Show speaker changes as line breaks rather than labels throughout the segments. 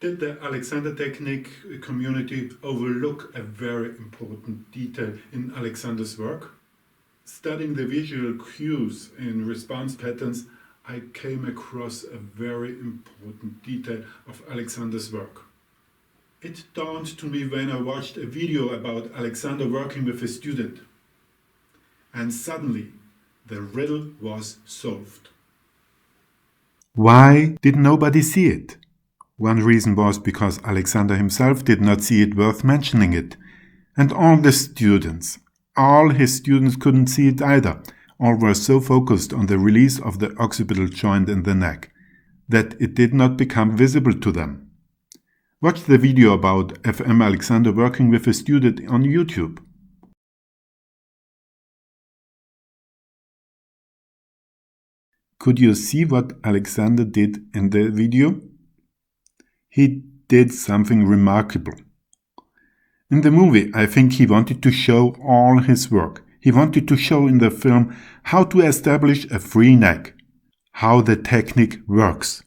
Did the Alexander technique community overlook a very important detail in Alexander's work? Studying the visual cues in response patterns, I came across a very important detail of Alexander's work. It dawned to me when I watched a video about Alexander working with a student. And suddenly, the riddle was solved.
Why did nobody see it? One reason was because Alexander himself did not see it worth mentioning it. And all his students couldn't see it either. All were so focused on the release of the occipital joint in the neck that it did not become visible to them. Watch the video about FM Alexander working with a student on YouTube. Could you see what Alexander did in the video? He did something remarkable. In the movie, I think he wanted to show all his work. He wanted to show in the film how to establish a free neck, how the technique works.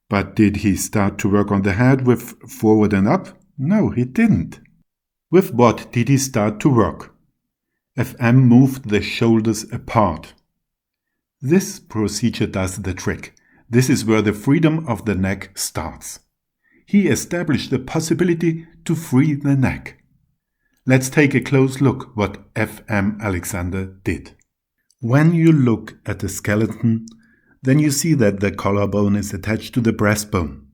But did he start to work on the head with forward and up? No, he didn't. With what did he start to work? FM moved the shoulders apart. This procedure does the trick. This is where the freedom of the neck starts. He established the possibility to free the neck. Let's take a close look what FM Alexander did. When you look at the skeleton, then you see that the collarbone is attached to the breastbone.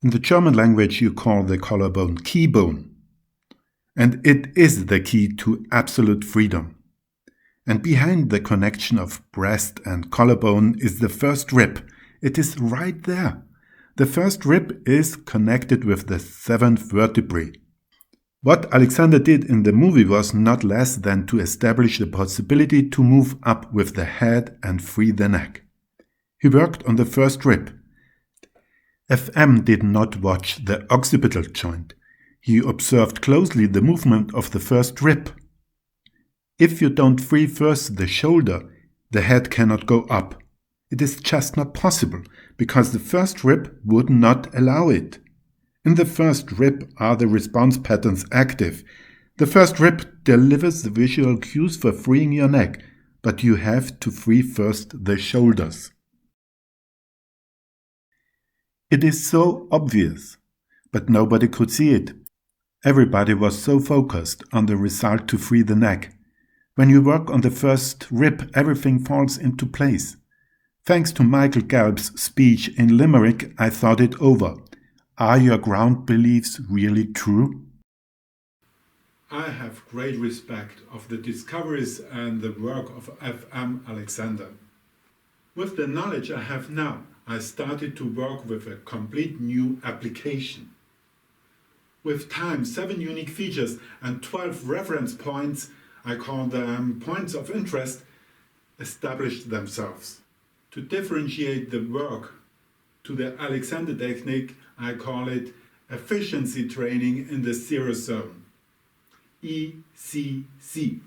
In the German language you call the collarbone key bone. And it is the key to absolute freedom. And behind the connection of breast and collarbone is the first rib. It is right there. The first rib is connected with the seventh vertebrae. What Alexander did in the movie was not less than to establish the possibility to move up with the head and free the neck. He worked on the first rib. FM did not watch the occipital joint. He observed closely the movement of the first rib. If you don't free first the shoulder, the head cannot go up. It is just not possible, because the first rib would not allow it. In the first rib are the response patterns active. The first rib delivers the visual cues for freeing your neck, but you have to free first the shoulders. It is so obvious, but nobody could see it. Everybody was so focused on the result to free the neck. When you work on the first rib, everything falls into place. Thanks to Michael Galb's speech in Limerick, I thought it over. Are your ground beliefs really true?
I have great respect of the discoveries and the work of FM Alexander. With the knowledge I have now, I started to work with a complete new application. With time, 7 unique features and 12 reference points, I call them points of interest, established themselves. To differentiate the work to the Alexander technique, I call it efficiency training in the zero zone, ECC.